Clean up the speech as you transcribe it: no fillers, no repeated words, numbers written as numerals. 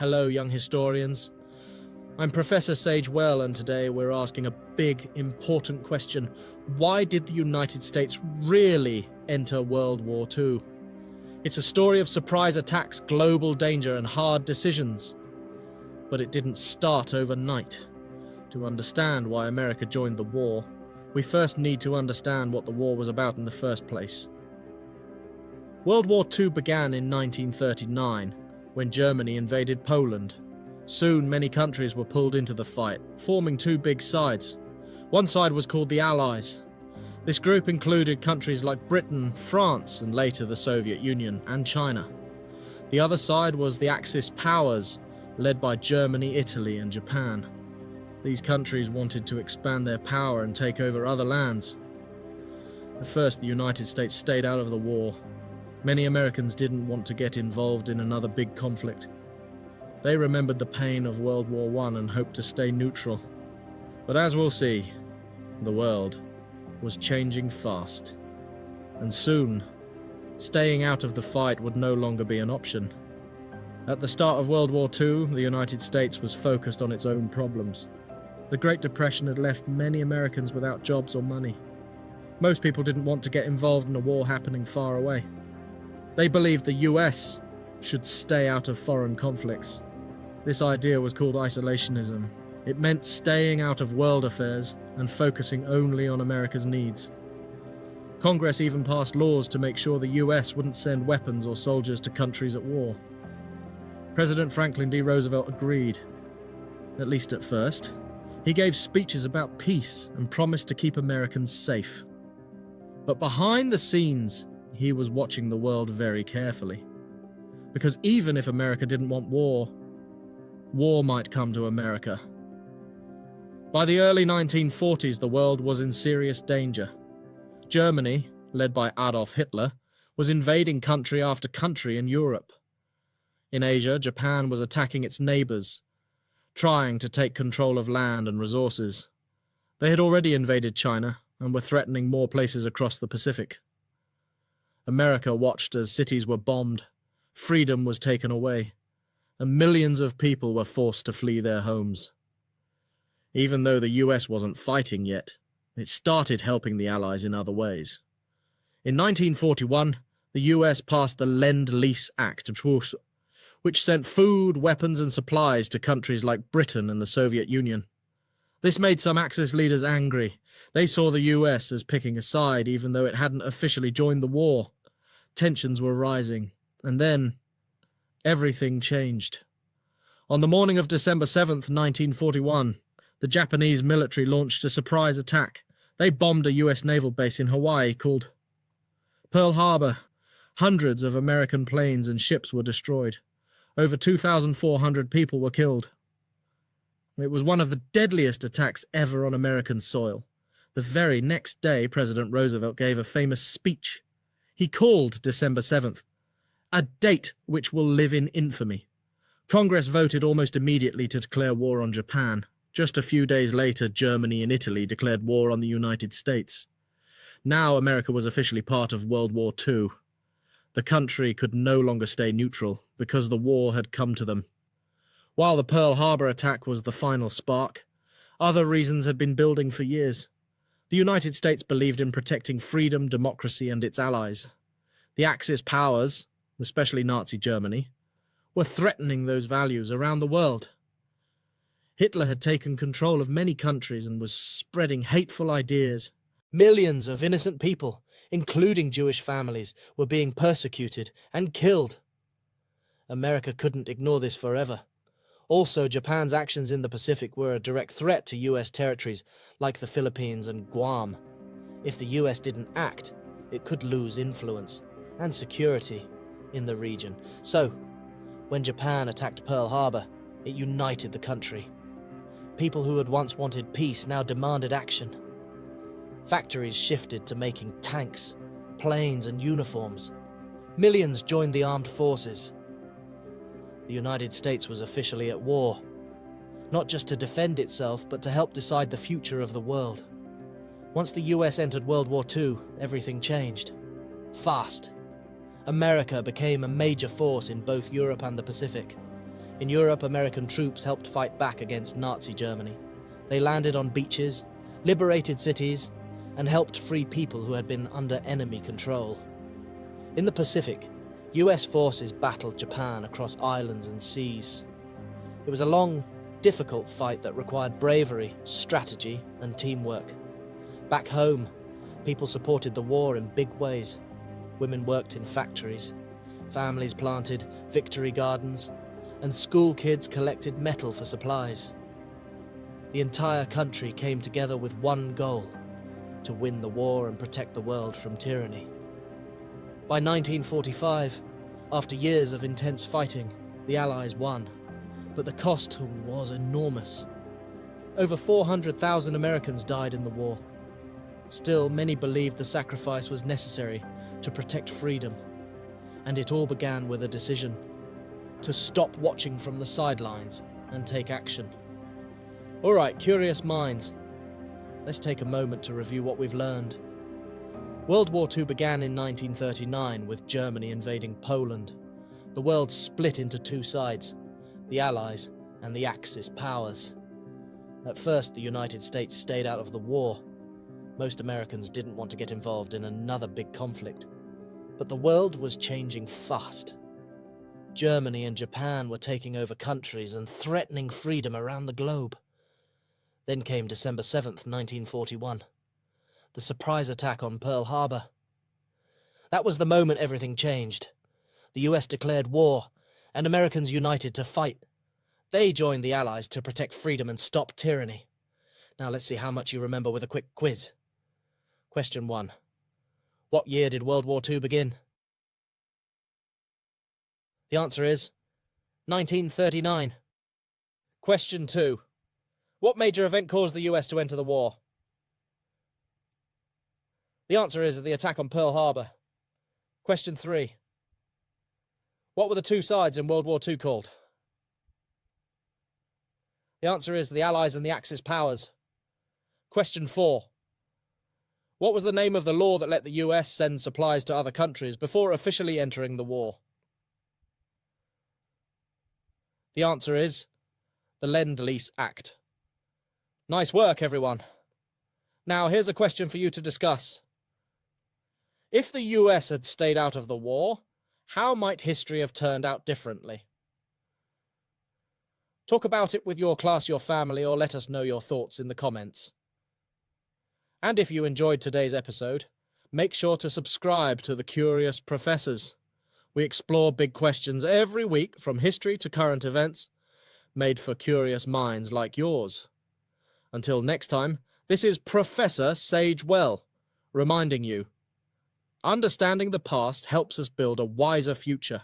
Hello, young historians. I'm Professor Sagewell, and today we're asking a big, important question. Why did the United States really enter World War II? It's a story of surprise attacks, global danger, and hard decisions. But it didn't start overnight. To understand why America joined the war, we first need to understand what the war was about in the first place. World War II began in 1939, when Germany invaded Poland. Soon, many countries were pulled into the fight, forming two big sides. One side was called the Allies. This group included countries like Britain, France, and later the Soviet Union and China. The other side was the Axis powers, led by Germany, Italy, and Japan. These countries wanted to expand their power and take over other lands. At first, the United States stayed out of the war. Many Americans didn't want to get involved in another big conflict. They remembered the pain of World War I and hoped to stay neutral. But as we'll see, the world was changing fast. And soon, staying out of the fight would no longer be an option. At the start of World War II, the United States was focused on its own problems. The Great Depression had left many Americans without jobs or money. Most people didn't want to get involved in a war happening far away. They believed the US should stay out of foreign conflicts. This idea was called isolationism. It meant staying out of world affairs and focusing only on America's needs. Congress even passed laws to make sure the US wouldn't send weapons or soldiers to countries at war. President Franklin D. Roosevelt agreed, at least at first. He gave speeches about peace and promised to keep Americans safe. But behind the scenes, he was watching the world very carefully. Because even if America didn't want war, war might come to America. By the early 1940s, the world was in serious danger. Germany, led by Adolf Hitler, was invading country after country in Europe. In Asia, Japan was attacking its neighbors, trying to take control of land and resources. They had already invaded China and were threatening more places across the Pacific. America watched as cities were bombed, freedom was taken away, and millions of people were forced to flee their homes. Even though the US wasn't fighting yet, it started helping the Allies in other ways. In 1941, the US passed the Lend-Lease Act, which sent food, weapons, and supplies to countries like Britain and the Soviet Union. This made some Axis leaders angry. They saw the US as picking a side, even though it hadn't officially joined the war. Tensions were rising, and then everything changed. On the morning of December 7th, 1941, the Japanese military launched a surprise attack. They bombed a US naval base in Hawaii called Pearl Harbor. Hundreds of American planes and ships were destroyed. Over 2,400 people were killed. It was one of the deadliest attacks ever on American soil. The very next day, President Roosevelt gave a famous speech. He called December 7th, a date which will live in infamy. Congress voted almost immediately to declare war on Japan. Just a few days later, Germany and Italy declared war on the United States. Now America was officially part of World War II. The country could no longer stay neutral because the war had come to them. While the Pearl Harbor attack was the final spark, other reasons had been building for years. The United States believed in protecting freedom, democracy, and its allies. The Axis powers, especially Nazi Germany, were threatening those values around the world. Hitler had taken control of many countries and was spreading hateful ideas. Millions of innocent people, including Jewish families, were being persecuted and killed. America couldn't ignore this forever. Also, Japan's actions in the Pacific were a direct threat to US territories like the Philippines and Guam. If the US didn't act, it could lose influence and security in the region. So, when Japan attacked Pearl Harbor, it united the country. People who had once wanted peace now demanded action. Factories shifted to making tanks, planes, and uniforms. Millions joined the armed forces. The United States was officially at war, not just to defend itself, but to help decide the future of the world. Once the US entered World War II, everything changed. Fast. America became a major force in both Europe and the Pacific. In Europe, American troops helped fight back against Nazi Germany. They landed on beaches, liberated cities, and helped free people who had been under enemy control. In the Pacific, US forces battled Japan across islands and seas. It was a long, difficult fight that required bravery, strategy, and teamwork. Back home, people supported the war in big ways. Women worked in factories, families planted victory gardens, and school kids collected metal for supplies. The entire country came together with one goal: to win the war and protect the world from tyranny. By 1945, after years of intense fighting, the Allies won, but the cost was enormous. Over 400,000 Americans died in the war. Still, many believed the sacrifice was necessary to protect freedom, and it all began with a decision: to stop watching from the sidelines and take action. All right, curious minds, let's take a moment to review what we've learned. World War II began in 1939 with Germany invading Poland. The world split into two sides, the Allies and the Axis powers. At first, the United States stayed out of the war. Most Americans didn't want to get involved in another big conflict. But the world was changing fast. Germany and Japan were taking over countries and threatening freedom around the globe. Then came December 7th, 1941. The surprise attack on Pearl Harbor. That was the moment everything changed. The US declared war, and Americans united to fight. They joined the Allies to protect freedom and stop tyranny. Now let's see how much you remember with a quick quiz. Question 1. What year did World War II begin? The answer is 1939. Question 2. What major event caused the US to enter the war? The answer is the attack on Pearl Harbor. Question 3. What were the two sides in World War II called? The answer is the Allies and the Axis powers. Question 4. What was the name of the law that let the US send supplies to other countries before officially entering the war? The answer is the Lend-Lease Act. Nice work, everyone. Now, here's a question for you to discuss. If the US had stayed out of the war, how might history have turned out differently? Talk about it with your class, your family, or let us know your thoughts in the comments. And if you enjoyed today's episode, make sure to subscribe to The Curious Professors. We explore big questions every week, from history to current events, made for curious minds like yours. Until next time, this is Professor Sagewell, reminding you, understanding the past helps us build a wiser future.